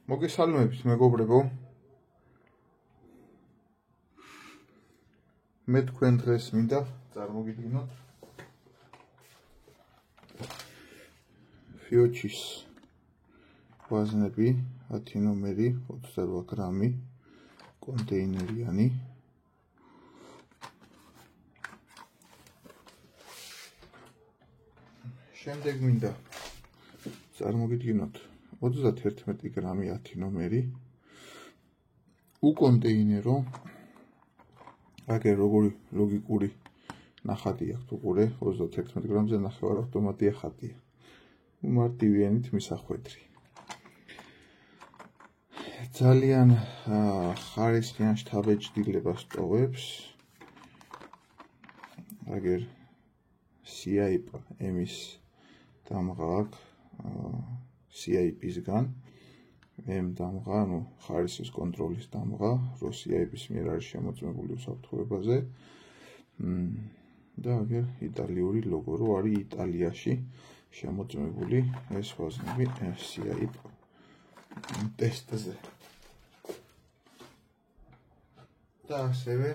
მოგესალმებით მეგობრებო. მე თქვენ დღეს მინდა წარმოგიდგინოთ ფიოჩის ვაზნები 10 ნომერი 28 გრამი კონტეინერიანი. შემდეგ მინდა წარმოგიდგინოთ 31 გრამი 10 ნომერი უკონტეინერო. აგერ როგორი ლოგიკური ნახატი აქვს უყურე 31 გრამზე ნახევარ ავტომატია ხატია. მარტივიანით მისახვედრი. ძალიან ხარისხიან შთაბეჭდილებას ტოვებს. აგერ CIP ემის დამღა აქვს CIP-სგან M დამღა, ანუ ხარისხის კონტროლის დამღა, რო CIP-ის მიერ არის შემოწმებული უსაფრთხოებაზე. და აგერ იტალიური ლოგო, რო არის იტალიაში შემოწმებული ეს ვაზნები CIP ტესტზე. და ასევე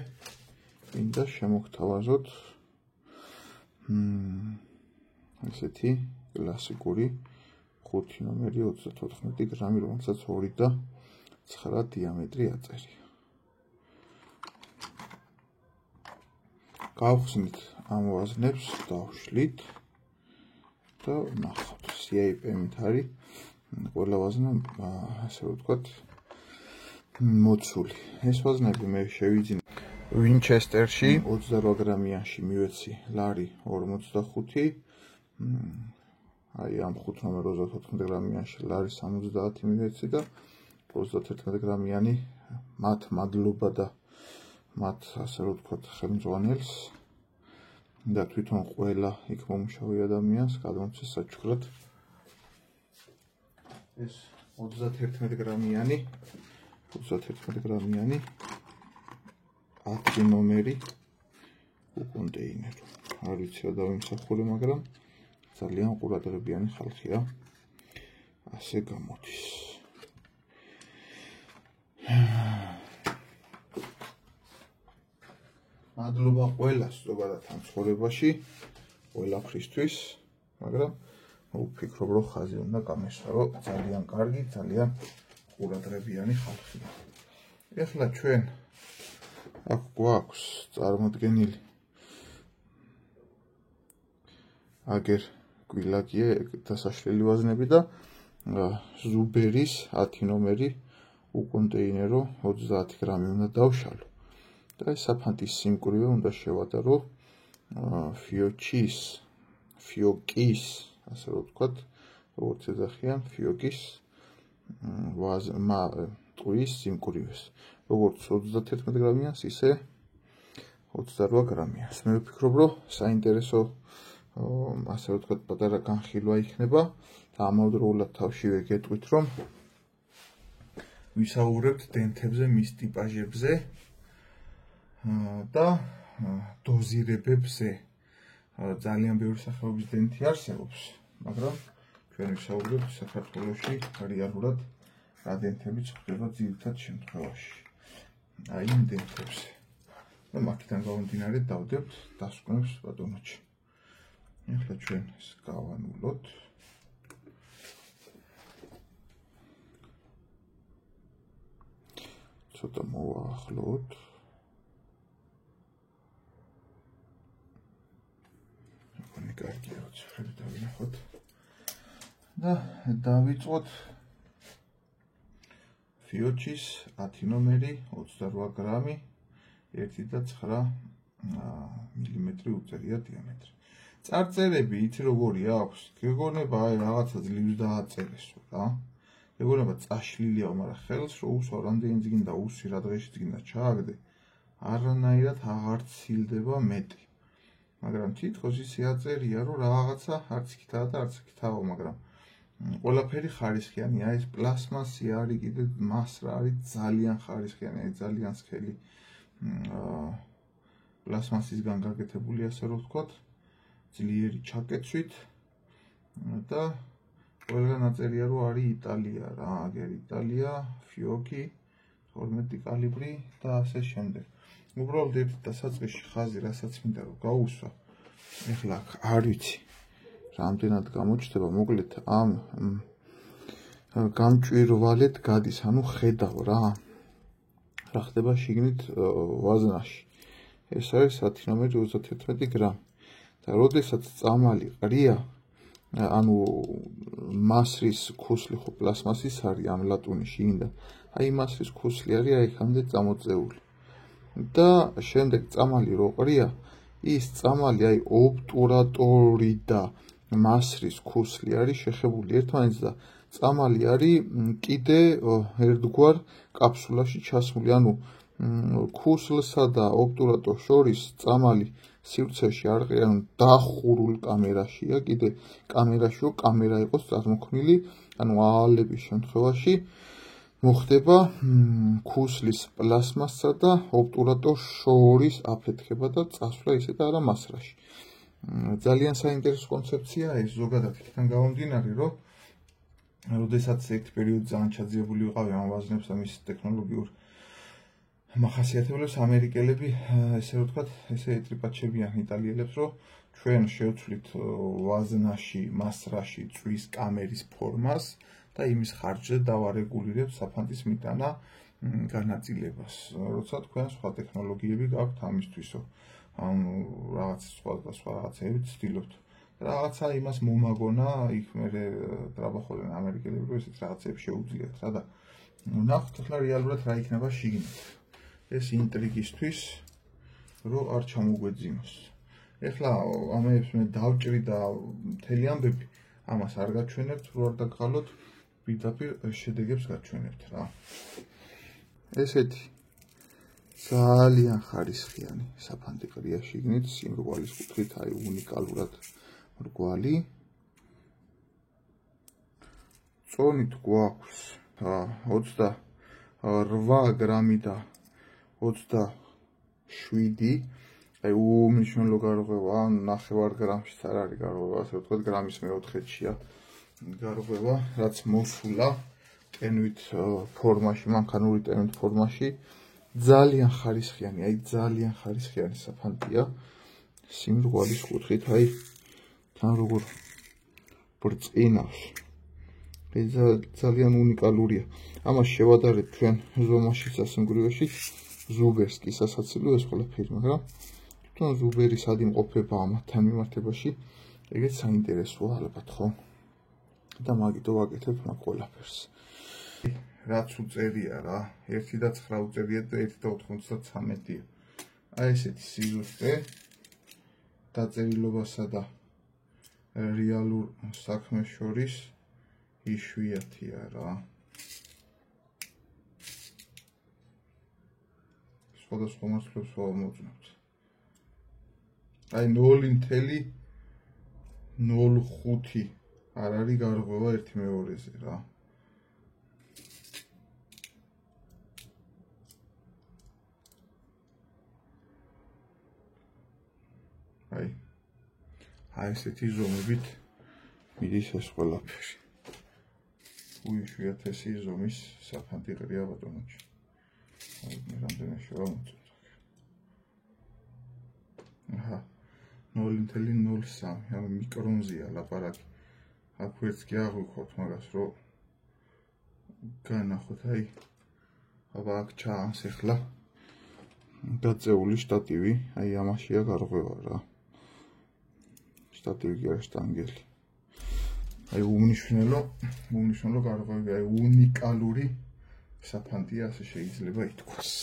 მინდა შემოგთავაზოთ ესეთი კლასიკური 5 ნომერი 34 გრამი, რომელსაც 2.9 დიამეტრი აწერია. გავხსნით ამ ვაზნებს, დავშლით და ნახავთ CIP-მით არის ყველა ვაზნა, ასე ვთქვათ, მოცული. ეს ვაზნები მე შევიძინე ვინჩესტერში 28 გრამიანში მივეცი ლარი 45. აი ამ 5 ნომერ 34 გრამიანში ლარი 70 მივეცი და 31 გრამიანი მათ მადლობა და მათ ასე ვთქვათ ხელმძღვანელს და თვითონ ყველა იქ მომუშავე ადამიანს გადმოცეს საჩუქრად ეს 31 გრამიანი 10 ნომერი უკონტეინერო. არ ვიცი რა დავიმსახურე, მაგრამ ძალიან ყურადღებიანი ხალხია. ასე გამოდის. მადლობა ყველას ზოგადად ამ ცხოვრებაში, ყველაფრისთვის, მაგრამ ვფიქრობ, რომ ხაზი უნდა გამესვარო, ძალიან კარგი, ძალიან ყურადღებიანი ხალხია. ეხლა ჩვენ აქ გვაქვს წარმოდგენილი აგერ გვილაკია დასაშლელი ვაზნები და ზუბერის 10 ნომერი უკონტეინერო 30 გრამი უნდა დავშალო. და ეს საფანტის სიმკვრივე უნდა შევატარო ფიოკის, ასე ვთქვათ, როგორც ეძახიან, ფიოკის ტყუის სიმკვრივეს. როგორც 31 გრამიანს, ისე 28 გრამიანს. მე ვფიქრობ, რომ საინტერესო ასე ვთქვათ, პატარა განხილვა იქნება და ამავდროულად თავშივე გეტყვით, რომ ვისაუბრებთ დენთებზე, მის ტიპაჟებზე და დოზირებებზე. ძალიან ბევრი სახეობის დენთი არსებობს, მაგრამ ჩვენ ვისაუბრებთ საქართველოში რეალურად რა დენთები გვხვდება ძირითად შემთხვევაში. აი იმ დენთებზე. და მაქედან გამომდინარე დავდებთ დასკვნებს ბატონოჩი. ეხლა ჩვენ ეს გავანულოთ. ცოტა მოვაახლოთ. აკონი კარგია, ცხრები დავინახოთ. და დავიწყოთ ფიოჩის 10 ნომერი 28 გრამი 1.9 მილიმეტრი უწერია დიამეტრი. წარწერები იცი როგორი აქვს? გეგონება აი რაღაცა ძლივს დააწერესო რა. გეგონება წაშლილია, მაგრამ ხელს რო უსვარ რამდენი წიგნი და უსვი რა დღეში წიგნი ჩააგდე, არანაირად აღარ ცილდება მეტი. მაგრამ თითქოს ისე აწერია, რომ რაღაცა არც იქითაა და არც იქითაა, მაგრამ ყველაფერი ხარისხიანია. ეს პლასმასი არის, კიდე მასრა არის ძალიან ხარისხიანი, აი ძალიან სქელი პლასმასისგან გაკეთებული, ასე რომ ვთქვათ, ძლიერი ჩაკეცვით და ყველგან აწერია რომ არის იტალია რა, აგერ იტალია, ფიოკი, 12 კალიბრი და ასე შემდეგ. უბრალოდ ერთ დასაწყისში ხაზი, რასაც მინდა რომ გაუსვა. ეხლა აქ არ ვიცი. რამდენად გამოჩნდება, მოკლედ ამ გამჭვირვალედ გადის, ანუ ხედავ რა. რა ხდება შიგნით ვაზნაში. ეს არის 10 ნომერი 31 გრამი. და როდესაც წამალი ყრია, ანუ მასრის ქუსლი ხო პლასმასის არის ამ ლატუნის შიგნით. აი მასრის ქუსლი არის აი ხამდე წამოწეული. და შემდეგ წამალი რო ყრია, ის წამალი აი ობტურატორი და მასრის ქუსლი არის შეხებული ერთმანეთს და წამალი არის კიდე ერთგვარ კაფსულაში ჩასმული, ანუ ქუსლსა და ობტურატორს შორის წამალი სივრცეში არ ყრია, ანუ დახურულ კამერაშია, კიდე კამერაში რო კამერა იყოს წარმოქმნილი, ანუ აალების შემთხვევაში მოხდება ქუსლის პლასმასსა და ობტურატორს შორის აფეთქება და წასვლა ისე და არა მასრაში. ძალიან საინტერესო კონცეფცია ეს ზოგადად იქიდან გამომდინარე, რომ როდესაც ერთ პერიოდში ძალიან ჩაძირებული ვიყავი ამ ვაზნებს და მის ტექნოლოგიურ მახასიათებლებს, ამერიკელები ესე რომ ვთქვათ, ესე ეტრიპაჩებიან იტალიელებს, რომ ჩვენ შევცვლით ვაზნაში, მასრაში წვის კამერის ფორმას და იმის ხარჯზე დავარეგულირებთ საფანტის მიტანა განაწილებას. როცა თქვენ სხვა ტექნოლოგიები გაქვთ ამისთვისო, ანუ რაღაც სხვა რაღაცები ცდილობთ. რაღაცა იმას მომაგონა, იქ მერე ტრაბახობდნენ ამერიკელები, რომ ესეთ რაღაცებს შეუძლიათ რა და ნახოთ ახლა რეალურად რა იქნება შიგნით. ეს ინტრიგისთვის, რომ არ ჩამოგვეძინოს. ეხლა ამებს მე დავჭრი და მთელი ამბები ამას არ გაჩვენებთ, რო არ დაგღალოთ, პირდაპირ შედეგებს გაჩვენებთ რა. ესეთი ძალიან ხარისხიანი საფანტი ყრია შიგნით, სიმრგვალის კუთხით, აი უნიკალურად მრგვალი. წონით გვაქვს 28 გრამი და 27, აი უმნიშვნელო გარღვევა, ნახევარ გრამშიც არ არის გარღვევა, ასე ვთქვათ, გრამის მეოთხედშია გარღვევა, რაც მოსულა ტენვით ფორმაში, მანქანური ტენვით ფორმაში. ძალიან ხარისხიანი, აი ძალიან ხარისხიანი საფანტია სიმრგვალის კუთხით, აი თან როგორ ბრწყინავს. ძალიან უნიკალურია. ამას შევადარეთ ჩვენ ზომაში სასიმგვრივეში, ზუბერს კი სასაცილო ეს ყველაფერი, მაგრამ თვითონ ზუბერი სად იმყოფება ამათთან მიმართებაში, ეგეც საინტერესოა ალბათ, ხო? და მაგითო ვაკეთებ მაგ ყველაფერს. რაც უწერია რა, 1.9 უწერია და 1.93-ია. აი ესეთი სიზუსტე დაწერილობასა და რეალურ საქმეს შორის იშვიათია რა. სხვადასხვა მასლებს ვამოწმებთ. აი 0.05 არ არის გარღვევა ერთი მეორეზე რა. აი ესეთი ზომებით მიდის ეს ყველაფერი. უიშვიათესი ზომის საფანტი ყრია ბატონოჩი. აი მე რამდენი შევამოწმოთ. აჰა 0.03, ანუ მიკრონზია ლაპარაკი. აქ ვერც კი აღვიქოთ მაგას, რომ განახოთ, აი აბა აქ ჩაანს ახლა დაწეული შტატივი, აი ამაშია გარღვევა რა. შტატივი კი არის შტანგელი. აი უმნიშვნელო გარღვევა, აი უნიკალური საფანტია, ასე შეიძლება ითქვას.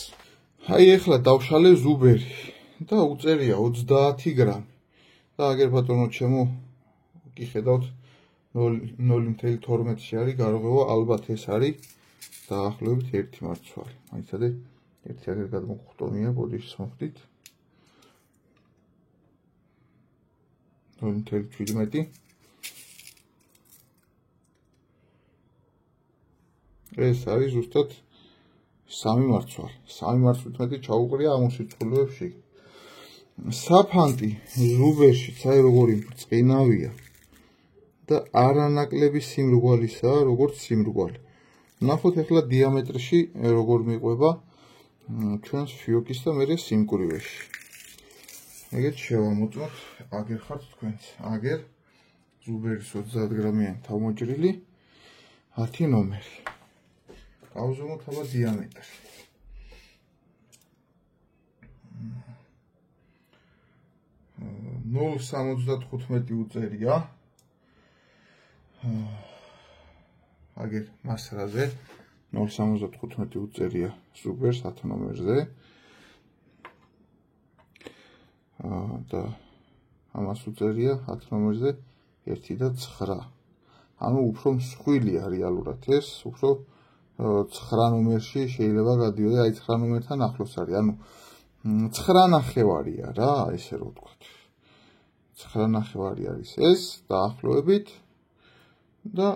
აი ახლა დავშალე ზუბერი და უწერია 30 გრამი. და აგერ ბატონო ჩემო კი ხედავთ 0.12-ში არის გარღვევა, ალბათ ეს არის დაახლოებით 1 მარცვალი. აიცადე, ერთი აგერ გადმოხტომია, ბოდიშს მოხდით. 0.17. ეს არის ზუსტად 3 მარცვალი. 3 მარცვლით მეტი ჩაუყრია ამ სიწყვილეებში. საფანტი ზუბერშიც აი როგორი ბრწყინავია. და არანაკლები სიმრგვალისაა, როგორც სიმრგვალე. ნახოთ ახლა დიამეტრში როგორ მიყვება ჩვენს ფიოკის და მერე სიმკვრივეში. ეგეთ შევამოწმოთ, აგერ ხართ თქვენც. აგერ ზუბერის 30 გრამიანი თავმოჭრილი 10 ნომერი. გავზომოთ აბა დიამეტრი. 0.75 უწერია. აგერ მასრაზე 0.75 უწერია ზუბერს 10 ნომერზე. და ამას უწერია 10 ნომერზე 1 და 9. ანუ უფრო მსხვილია რეალურად ეს, უფრო 9 ნომერში შეიძლება გადიოდა, აი 9 ნომერთან ახლოს არის. ანუ 9.5-ია რა, ესე რომ ვთქვათ. 9.5 არის ეს დაახლოებით და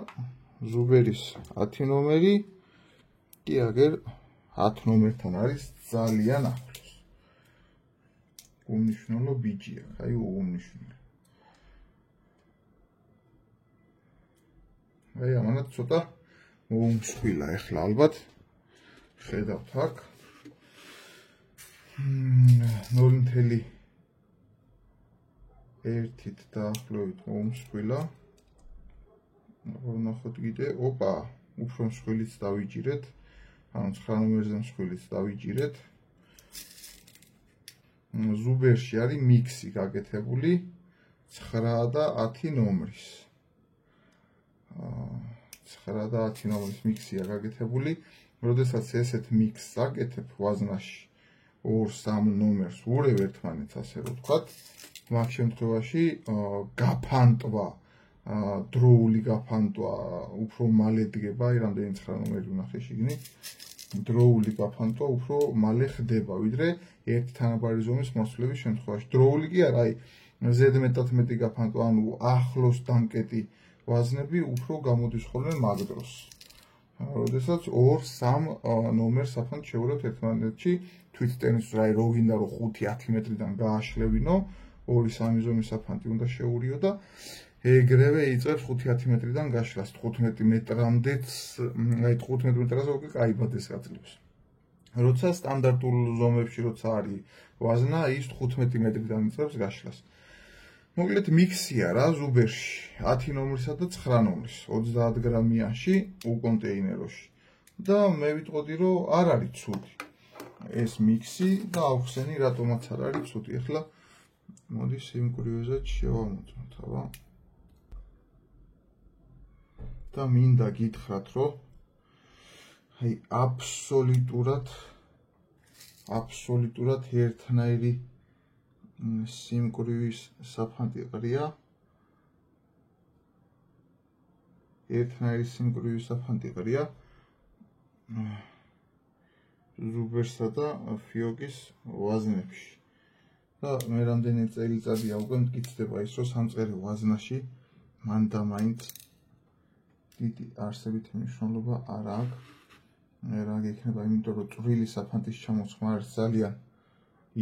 ზუბერის 10 ნომერი კი აგერ 10 ნომერთან არის ძალიან ახლოს. უმნიშვნელო ბიჯია, აი უმნიშვნელო. აი ამანაც ცოტა უმსხვილა ახლა ალბათ ხედავთ აქ 0.1 დაახლოებით უმსხვილა. ნახოთ კიდე, ოპა, უფრო მსხვილიც დავიჭირეთ, ანუ 9 ნომერზე მსხვილიც დავიჭირეთ. ზუბერში არის მიქსი გაკეთებული 9 და 10 ნომრის. 9 და 10 ნომრის მიქსია გაკეთებული. როდესაც ესეთ მიქსს აკეთებ ვაზნაში 2-3 ნომერს ურევ ერთმანეთს, ასე რომ ვთქვათ, მაგ შემთხვევაში გაფანტვა, დროული გაფანტვა უფრო მალე დგება, აი რამდენი 9 ნომერი ვნახე შიგნით. დროული გაფანტვა უფრო მალე ხდება, ვიდრე ერთი თანაბარი ზომის მოსვლების შემთხვევაში. დროული კი არა, აი ზედმეტად მეტი გაფანტვა, ანუ ახლოს დამკეტი ვაზნები უფრო გამოდის ხოლმე მაგ დროს. როდესაც 2-3 ნომერს საფანტ შევურავთ ერთმანეთში, თვით ტენისს რა რო გინდა რომ 5-10 მეტრიდან გააშლევინო, 2-3 ზომის საფანტი უნდა შეურიო და ეგრევე იწყებს 5-10 მეტრიდან გაშლას, 15 მეტრამდეც, აი 15 მეტრაზე უკვე კაიბად ეს გაძლევს. როცა სტანდარტულ ზომებში როცა არის ვაზნა, ის 15 მეტრიდან იწყებს გაშლას. მოკლედ მიქსია რა ზუბერში 10 ნომრისა და 9 ნომრის 30 გრამიანში უკონტეინეროში. და მე ვიტყოდი რომ არ არის ცუდი ეს მიქსი და ავხსენი რატომაც არ არის ცუდი. ახლა მოდი სიმკვრივეზეც შევამოწმოთ, აბა. და მინდა გითხრათ, რომ აი აბსოლუტურად ერთნაირი სიმკვრივის საფანტი ყრია. ზუბერსა და ფიოკის ვაზნებში. და მე რამდენი წელიწადია უკვე მტკიცდება ის, რომ სამწყერი ვაზნაში მან და მაინც დიდი არსებითი მნიშვნელობა არ აქვს. რა გექნება, იმიტომ რომ წვრილი საფანტის ჩამოწყმა არის ძალიან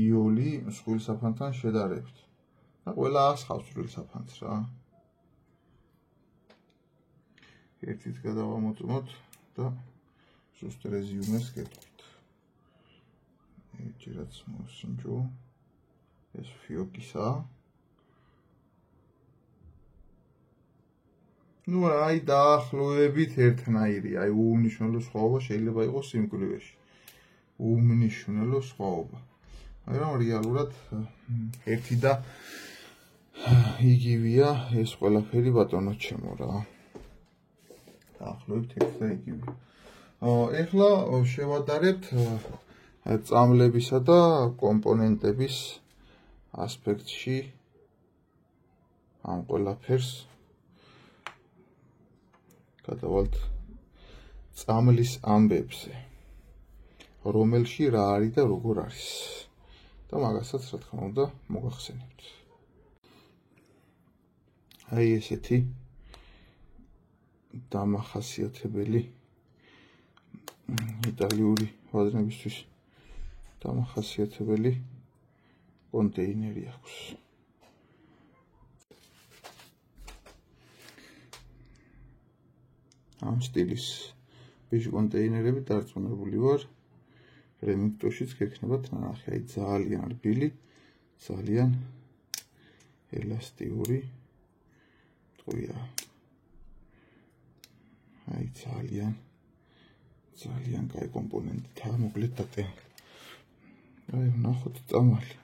იოლი მსხვილ საფანტთან შედარებით. და ყველა ასხავს წვრილ საფანტს რა. ერთით გადავამოწმოთ და ზუსტ რეზიუმეს გეტყვით. ეჭირაც მოსინჯო. ეს ფიოკისა. ნუ აი დაახლოებით ერთნაირი, აი უმნიშვნელო სხვაობა შეიძლება იყოს სიმკვრივეში. უმნიშვნელო სხვაობა. მაგრამ რეალურად ერთი და იგივეა ეს ყველაფერი ბატონო ჩემო რა. დაახლოებით ერთი და იგივეა. ეხლა შევადარებთ წამლებისა და კომპონენტების ასპექტში ამ ყველაფერს. გადავალთ წამლის ამბებზე, რომელში რა არის და როგორ არის. და მაგასაც რა თქმა უნდა მოგახსენებთ. აი ესეთი დამახასიათებელი იტალიური ვაზნებისთვის დამახასიათებელი კონტეინერი აქვს. ამ სტილის ბიჟ კონტეინერები დარწმუნებული ვარ, რემონტშიც გექნებათ ნანახი, აი ძალიან რბილი, ძალიან ელასტიური ტყვია. აი ძალიან კაი კომპონენტია, მოკლედ დატე. აი ნახოთ წამალი.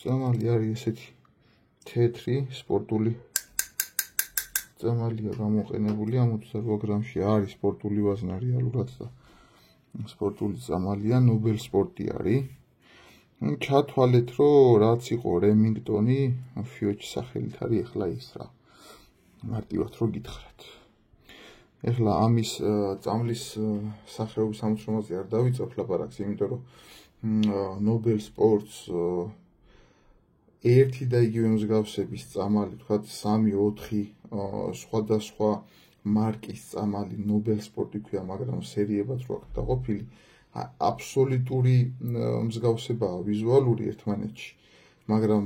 წამალი არის ესეთი თეთრი, სპორტული წამალია გამოყენებული ამ 28 გრამში არის სპორტული ვაზნა რეალურად და სპორტული წამალია, ნობელ სპორტი არის. ჩათვალეთ, რომ რაც იყო რემინგტონი, ფიოჩის სახელით არის ახლა ის რა. მარტივად რო გითხრათ. ახლა ამის წამლის სახეობის ამოწმაზე არ დავიწყებ ლაპარაკს, იმიტომ რომ ნობელ სპორტს ერთი და იგივე მსგავსების წამალი, თქვათ 3-4 სხვადასხვა მარკის წამალი ნობელ სპორტი ქვია, მაგრამ სერიებად რო აქვს დაყოფილი, აბსოლუტური მსგავსებაა ვიზუალური ერთმანეთში, მაგრამ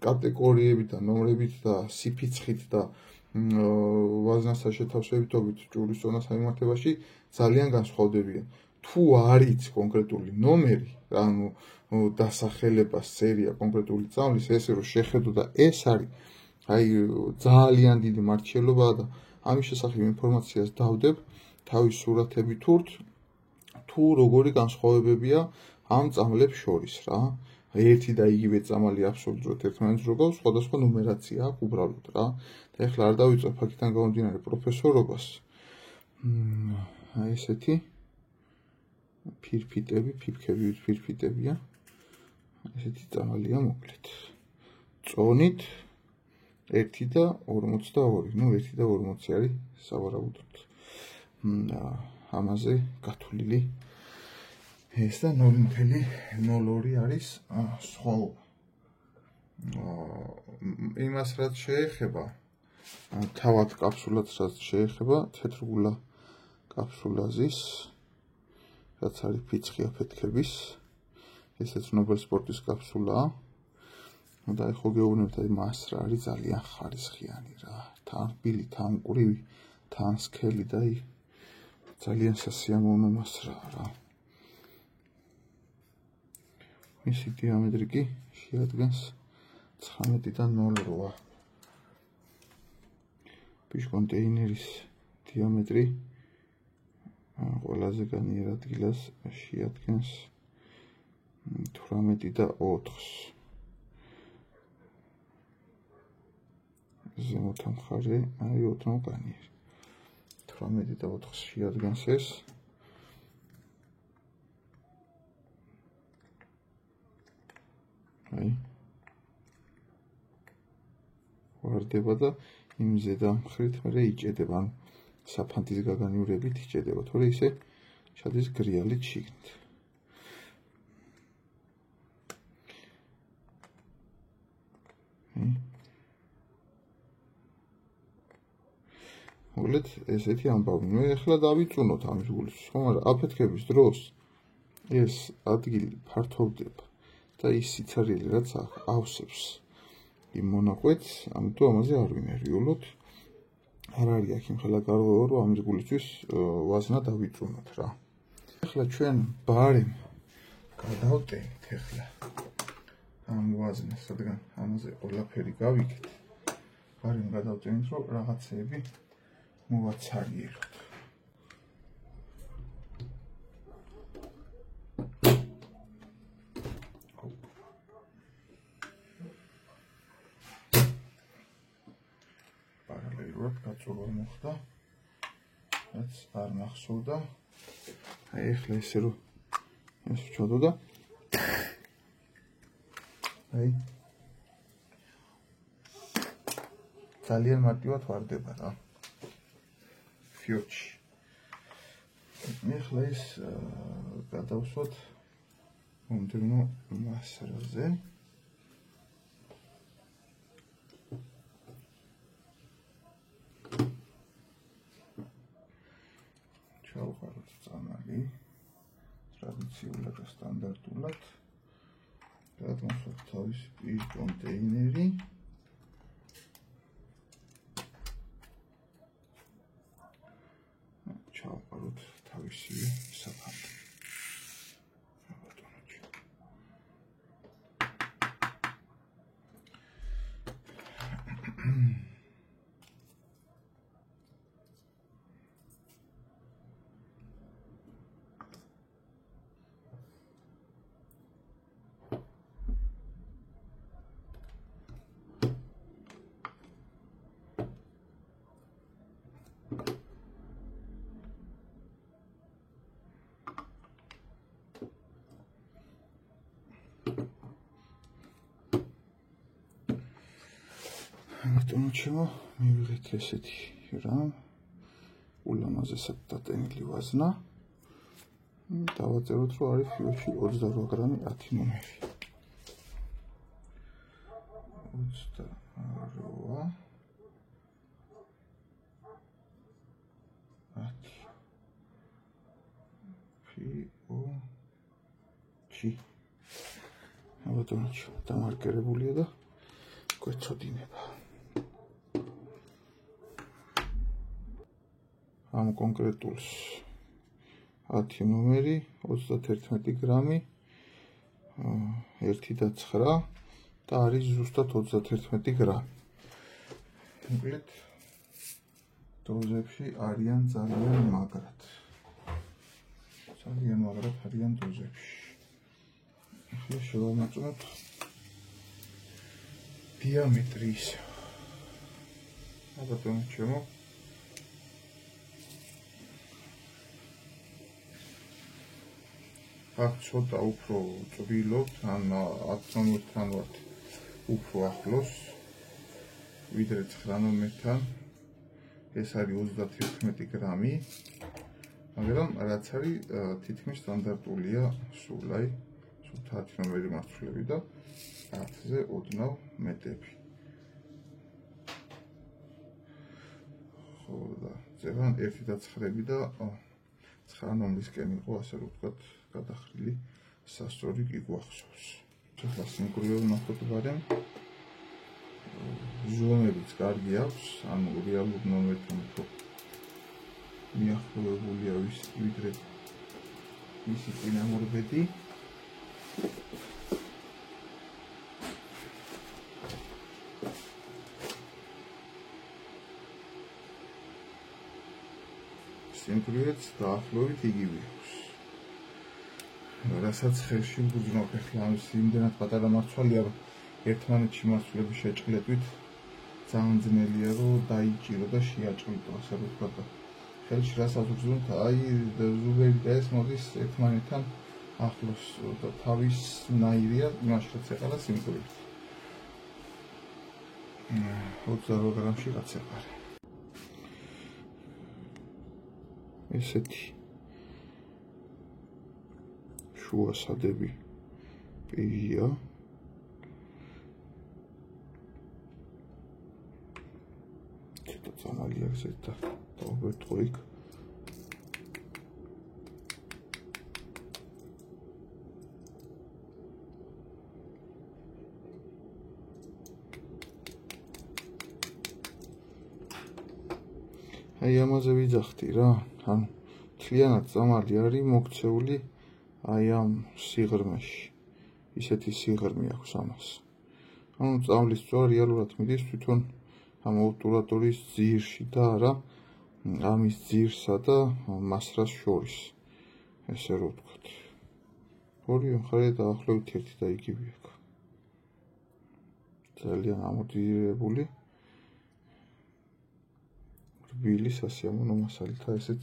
კატეგორიებით და ნომრებით და სიფიცხით და ვაზნასთან შეთავსებითობით ჭურის ზონას მიმართებაში ძალიან განსხვავდებიან. თუ არის კონკრეტული ნომერი, ანუ დასახელება სერია კონკრეტული წამლის, ესე რომ შეხედო და ეს არის აი ძალიან დიდი მართლობაა და ამის შესახებ ინფორმაციას დავდებ თავის სურათებით თუ როგორი განსხვავებებია ამ წამლებს შორის რა. ერთი და იგივე წამალი აბსოლუტურად ერთმანეთს რო გავს, სხვადასხვა ნუმერაცია აქვს უბრალოდ რა. და ეხლა არ დავიწყებ აქედან გამომდინარე პროფესორობას. აი ესეთი ფირფიტები, ფირფიტებია. ესეთი წამალია მოკლედ. წონით 1 და 42, ну 1 და 40 არის სავარაუდოდ. ამაზე გათვლილი ეს და 0.02 არის სხვაობა. იმას რაც შეეხება თავად კაფსულას რაც შეეხება თეთრგულა კაფსულაზის რაც არის ფიცხი აფეთქების ესეც ნობელ სპორტის კაფსულაა. და ეხო გეუბნებთ აი მასრა არის ძალიან ხარისხიანი რა. თან რბილი, თან მკვრივი, თან სქელი და აი ძალიან სასიამოვნო მასრაა რა. მისი დიამეტრი კი შეადგენს 19-დან 0.8. ბიჟ კონტეინერის დიამეტრი ყველაზე განიერ ადგილას შეადგენს 18.4. ზემოთ მხარე არის 4 განიერი. 18.4 შეადგენს ეს. აი ვარდება და იმ ზედა მხრით მე იჭედება, ანუ საფანტის გაგანიურებით იჭედება, თორე ისე ჩადის გრიალით შიგნით. მოკლედ ესეთი ამბავი. მე ახლა დავიწუნოთ ამის გულისთვის, ხო, მაგრამ აფეთქების დროს ეს ადგილი ფართოვდება და ის სიცარიელი რაც ავსებს იმ მონაკვეთს, ამიტომ ამაზე არ ვინერიულოთ. არ არის აქ იმხელა გარღვევა, რომ ამის გულისთვის ვაზნა დავიწუნოთ რა. ახლა ჩვენ ბარემ გადავტენით ახლა ამ ვაზნას, რადგან ამაზე ყველაფერი გავიგეთ. ბარემ გადავტენით, რომ რაღაცეები მოვაცარიეროთ. პარალელურად გაწურვა მოხდა, რაც არ მახსოვდა. აი ახლა ესე რომ ეს ვჩოდო და აი ძალიან მარტივად ვარდება რა. ფიოჩი. ახლა ის გადავსვათ მომდევნო მასრაზე. ჩავყაროთ წამალი ტრადიციულად და სტანდარტულად. გადავხსოვთ თავისი პირ კონტეინერი. ჩავყაროთ თავისი საფანტი. ბატონო ჩემო, მივიღეთ ესეთი რამ ულამაზესად დატენილი ვაზნა. დავაწეროთ, რომ არის ფიოში 28 გრამი 10 ნომერი. 28 ფიოში. ბატონო ჩემო, დამარკერებულია და გვეწოდინება. ამ კონკრეტულს 10 ნომერი, 31 გრამი, 1.9 და არის ზუსტად 31 გრამი. მოკლედ დოზებში არიან ძალიან მაგრად. ძალიან მაგრად არიან დოზებში. ახლა შევამოწმოთ დიამეტრი ისე. ბატონო ჩემო, აქ ცოტა უფრო წვილობთ, ან 10 ნომერთან ვართ უფრო ახლოს, ვიდრე 9 ნომერთან. ეს არის 31 გრამი, მაგრამ რაც არის თითქმის სტანდარტულია სულ 10 ნომერი მასწავლები და 10-ზე ოდნავ მეტები. ხო და ზევან 1.9 და 9 ნომრისკენ იყო, ასე რომ ვთქვათ, გადახრილი სასწორი კი გვახსოვს. ახლა სიმკვრივე ვნახოთ ბარემ. ზომებიც კარგი აქვს, ანუ რეალურ ნომერთან უფრო მიახლოებულია ვიდრე მისი წინამორბედი. სიმკვრივეც დაახლოებით იგივე აქვს. რასაც ხელში ვგრძნობ ახლა ამის იმდენად პატარა მარცვალია, რომ ერთმანეთში მარცვლები შეჭრილებით ძალიან ძნელია, რომ დაიჭირო და შეაჭრილო, ასე რომ ვთქვათ. ხელში რასაც ვგრძნობთ, ზუბები და ეს მოდის ერთმანეთთან ახლოს და თავის ნაირია იმაში, რაც ეყარა სიმკვრივით. 28 გრამში რაც ეყარა. ესეთი შუა სადები პირია. ცოტა წამალი აქვს და დავვერტყო იქ. აი ამაზე ვიძახდი რა. ანუ მთლიანად წამალი არის მოქცეული აი ამ სიღრმეში. ისეთი სიღრმე აქვს ამას. ანუ წამლის წვა რეალურად მიდის თვითონ ამ ობტურატორის ძირში და არა ამის ძირსა და მასრას შორის. ესე რომ ვთქვათ. ორივე მხარე დაახლოებით ერთი და იგივე აქვს. ძალიან ამორტიზირებული. რბილი სასიამოვნო მასალითა ესეც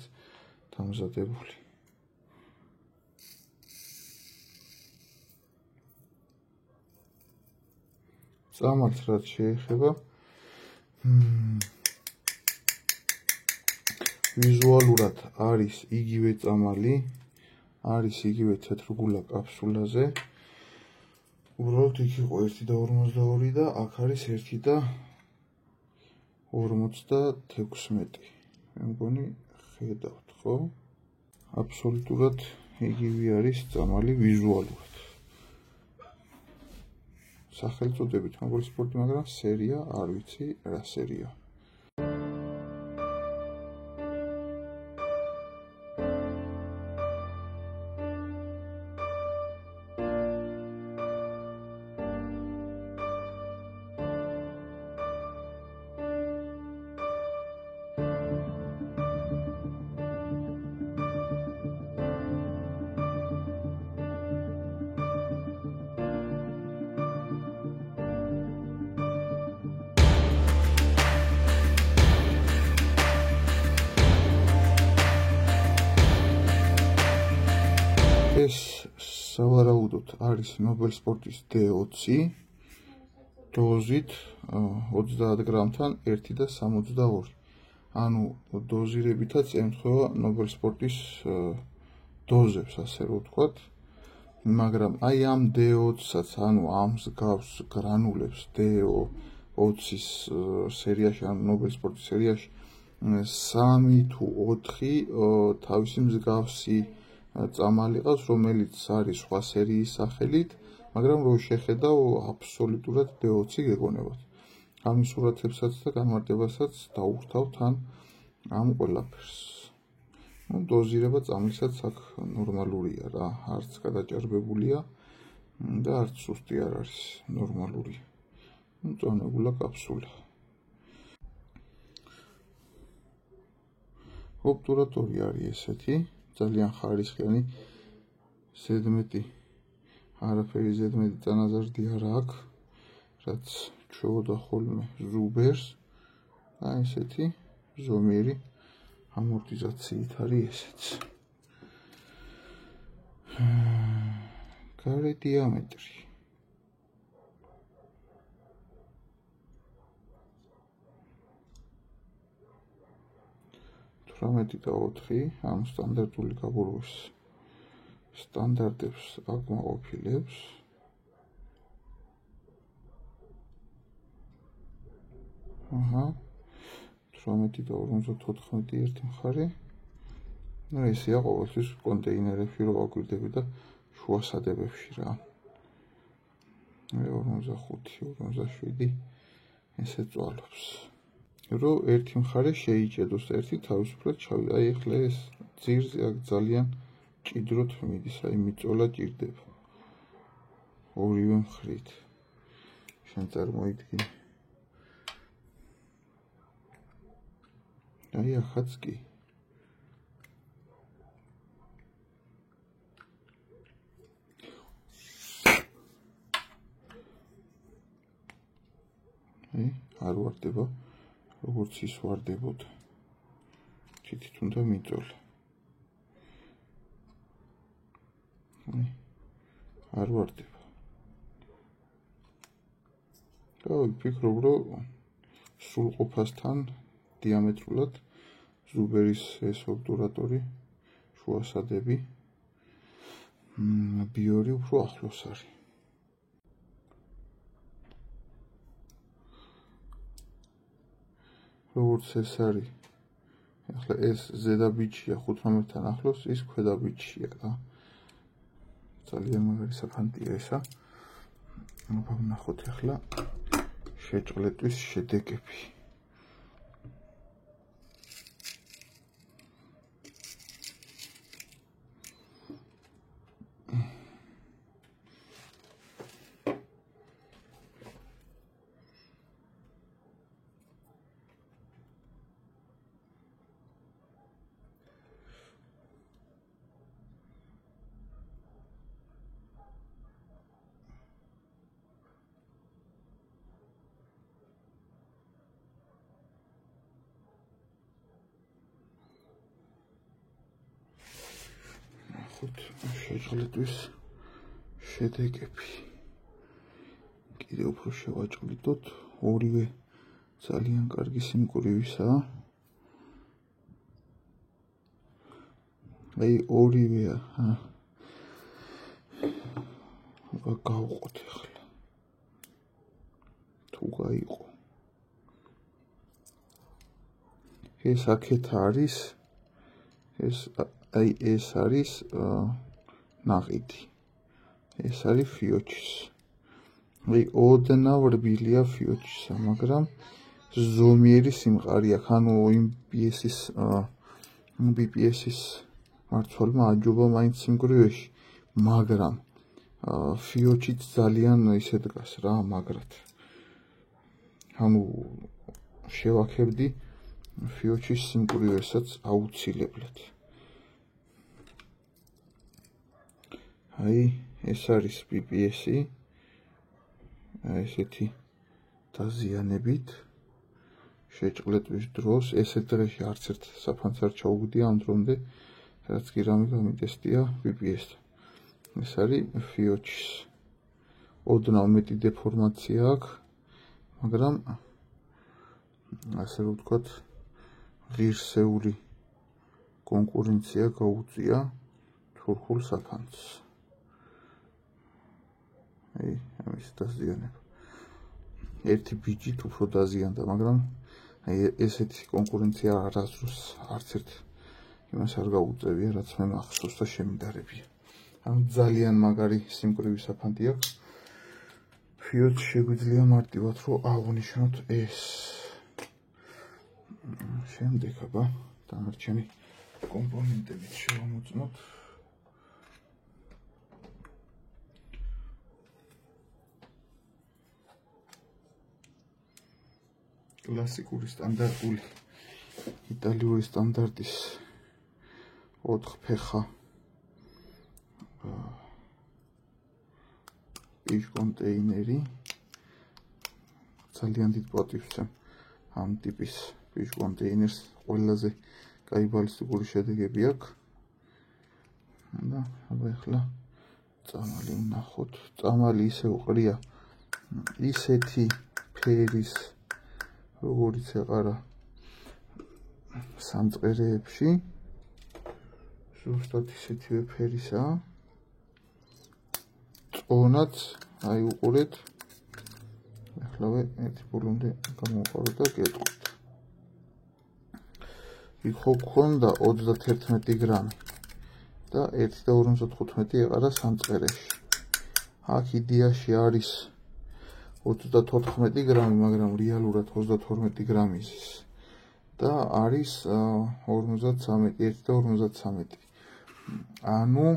დამზადებული. წამალს რაც შეეხება, ვიზუალურად არის იგივე წამალი, არის იგივე თეთრგულა კაფსულაზე. უბრალოდ იქ იყო 1.52 და აქ არის 1.56. მე მგონი ხედავთ, ხო? აბსოლუტურად იგივე არის წამალი ვიზუალურად. სახელწოდებით ნობელის სპორტი, მაგრამ სერია არ ვიცი რა სერია. ეს სავარაუდოდ არის ნობელის სპორტის D20 დოზით 30 გრამთან 1.62. ანუ დოზირებითაც ემთხვევა ნობელის სპორტის დოზებს, ასე რომ ვთქვათ. მაგრამ აი ამ D20-საც, ანუ ამ მსგავს გრანულებს D20-ის სერიაში, ანუ ნობელის სპორტის სერიაში 3 თუ 4 თავისი მსგავსი წამალი ყავს, რომელიც არის სხვა სერიის სახელით, მაგრამ რო შეხედავ აბსოლუტურად D20 გეგონებათ. ამ სურათებსაც და განმარტებასაც დავუხთავ თან ამ ყველაფერს. დოზირება წამლისაც აქ ნორმალურია რა, არც გადაჭარბებულია და არც სუსტი არ არის, ნორმალური. წონებულა კაფსულა. ობტურატორი არის ესეთი, ძალიან ხარისხიანი, ზედმეტი არაფერი ზედმეტი წანაზარდი არ აქვს, რაც ჩვეოდა ხოლმე ზუბერს და ესეთი ზომიერი ამორტიზაციით არის ესეც. გარე დიამეტრი 18.4 ამ სტანდარტული გაბურვის სტანდარტებს აკმაყოფილებს. აჰა 18.54 ერთი მხარე. და ესეა ყოველთვის კონტეინერებში რო აკვირდები და შუა სადებებში რა. 45-47 ესე წვალობს. რო ერთი მხარე შეიჭედოს და ერთი თავისუფლად ჩავიდა. აი ახლა ეს ძირზე აქ ძალიან ჭიდროთ მიდის, აი მიწოლა ჭირდება. ორივე მხრით. შენ წარმოიდგინე. აი ახაც კი. არ ვარდება, როგორც ის ვარდებოდა. თითით უნდა მიწოლა. არ ვარდება. და ვფიქრობ, რომ სრულყოფასთან დიამეტრულად ზუბერის ეს ობტურატორი, შუასადები, ბიორი უფრო ახლოს არის. როგორც ეს არის, ახლა ეს ზედა ბიჩია 15-თან ახლოს, ის ქვედა ბიჩია რა. ძალიან მაგარი საფანტია ესა. ვნახოთ ახლა შეჭრილების შედეგები. შეჭრილების შედეგები. კიდევ უფრო შევაჭრილდოთ, ორივე ძალიან კარგი სიმკვრივისაა. აი ორივეა, გავყოთ ახლა. თუ გაიყო. ეს აქეთ არის, ეს აი ეს არის ნაყიდი. ეს არის ფიოჩის. აი ოდნავ რბილია ფიოჩისა, მაგრამ ზომიერი სიმყარი აქვს. ანუ იმ BPS-ის მარცვალმა აჯობა მაინც სიმკვრივეში, მაგრამ ფიოჩიც ძალიან ისე დგას რა, მაგრად. ანუ შევაქებდი ფიოჩის სიმკვრივესაც აუცილებლად. აი ეს არის BPS-ი. ესეთი დაზიანებით შეჭყლეტვის დროს ესეთ დღეში არც ერთ საფანც არ ჩაუგდია ამ დრომდე, რაც კი რამე გამიტესტია BPS-თან. ეს არის ფიოჩის. ოდნავ მეტი დეფორმაცია აქვს, მაგრამ ასე რომ ვთქვათ, ღირსეული კონკურენცია გაუწია თურქულ საფანს. აი, ამის დაზიანება. ერთი ბიჭით უფრო დაზიანდა, მაგრამ აი ესეთი კონკურენცია არასდროს არც ერთ იმას არ გაუწევია, რაც მე მახსოვს და შემიდარებია. ანუ ძალიან მაგარი სიმკვრივის საფანტი აქვს. ფიოჩს შეგვიძლია მარტივად რომ აღვნიშნოთ ეს. შემდეგ აბა დანარჩენი კომპონენტებით შევამოწმოთ. კლასიკური სტანდარტული იტალიური სტანდარტის 4 ფეხა პიჟ კონტეინერი. ძალიან დიდ პატივს ამ ტიპის პიჟ კონტეინერს ყველაზე კაი ბალისტიკური შედეგები აქვს. და აბა ახლა წამალი ვნახოთ. წამალი ისე უყრია ისეთი ფერის როგორც ეყარა სამწყერეებში. ზუსტად ისეთივე ფერისაა. წონაც აი უყურეთ. ახლავე ერთი ბოლომდე გამოვყავოთ და გეტყვით. იქ ხო გქონდა 31 გრამი და 1.55 ეყარა სამწყერეში. აქ იდეაში არის 34 გრამი, მაგრამ რეალურად 32 გრამი იზის და არის 1.53. ანუ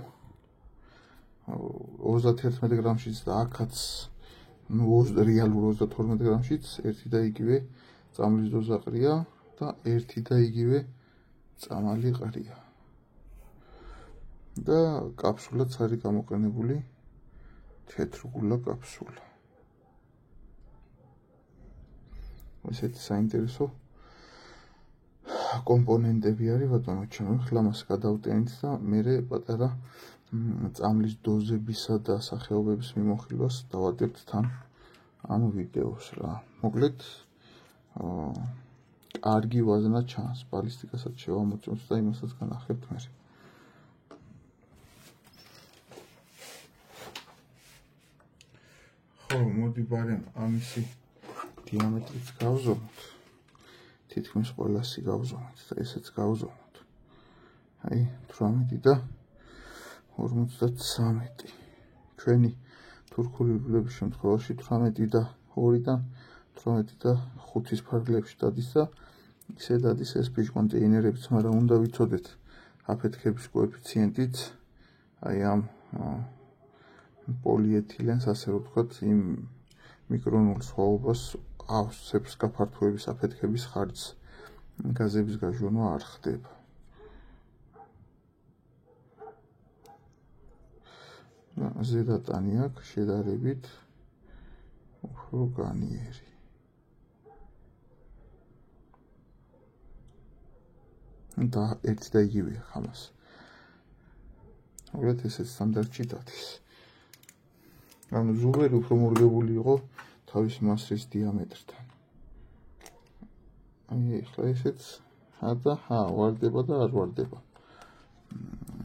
31 გრამშიც და აქაც რეალურ 32 გრამშიც ერთი და იგივე წამლის დოზა ყრია და ერთი და იგივე წამალი ყრია. და კაფსულაც არის გამოყენებული თეთრგულა კაფსულა. ესეთი საინტერესო კომპონენტები არის ბატონო ჩემო. ხლა მას გადავტენით და მე პატარა წამლის დოზებისა და სახეობების მიმოხილვას დავადებთ თან ამ ვიდეოს რა. მოკლედ კარგი ვაზნა ჩანს, ბალისტიკასაც შევამოწმოთ და იმასაც განახლებთ მე. ხო, მოდი ბარემ ამისი დიამეტრიც გავზომოთ. თითქმის ყველასი გავზომოთ და ესეც გავზომოთ. აი 18 და 53. ჩვენი თურქული რულების შემთხვევაში 18 და 2-დან 18 და 5-ის ფარგლებში დადის და ისე დადის ეს პიჟ კონტეინერებიც, მაგრამ უნდა ვიცოდეთ აფეთქების კოეფიციენტიც აი ამ პოლიეთილენს, ასე რომ ვთქვათ, იმ მიკრონულ სხვაობას ავსებს გაფართოების აფეთქების ხარჯს. გაზების გაჟონა არ ხდება. ზედატანი აქვს შედარებით უფრო განიერი. და ერთი და იგივეა ხამას. მოკლედ ესეც სტანდარტში დადის. ანუ ზუბერი უფრო მორგებული იყო თავის მასრის დიამეტრთან. აი ახლა ესეც ვარდება და არ ვარდება.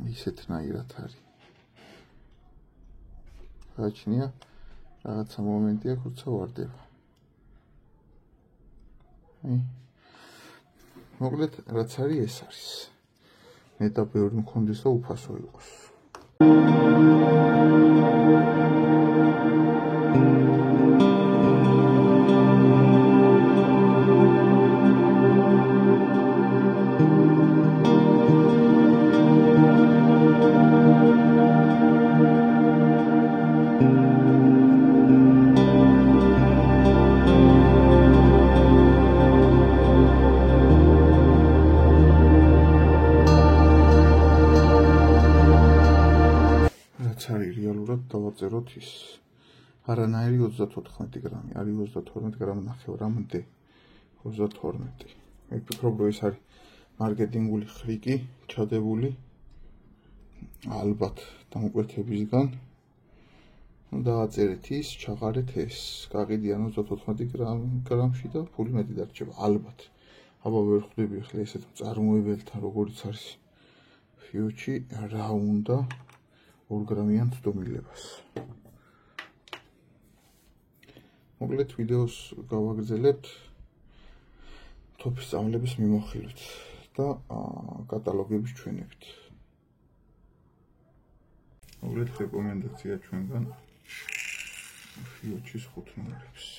ისეთნაირად არის. გაჩნია რაღაცა მომენტი აქვს, როცა ვარდება. აი მოკლედ რაც არის ეს არის. მეტა ბევრი მქონდეს და უფასო იყოს. არის რეალურად დავაწეროთ ის არანაირი 34 გრამი, არის 32 გრამ ნახევრამდე 32. მე ვფიქრობ, რომ ეს არის მარკეტინგული ხრიკი, ჩადებული ალბათ დამკვეთებისგან. დააწერეთ ის, ჩაღარეთ ეს, გაყიდიან 34 გრამში და ფული მეტი დარჩება, ალბათ. აბა ვერ ხვდები ახლა ესეთ მწარმოებელთან, როგორც არის ფიუჩი, რა უნდა 2 გრამიან ცდომილებას. მოკლედ ვიდეოს გავაგრძელებთ თოფის სწავლების მიმოხილვით და კატალოგების ჩვენებით. მოკლედ რეკომენდაცია ჩვენგან ფიუჩის 5 ნომერებს.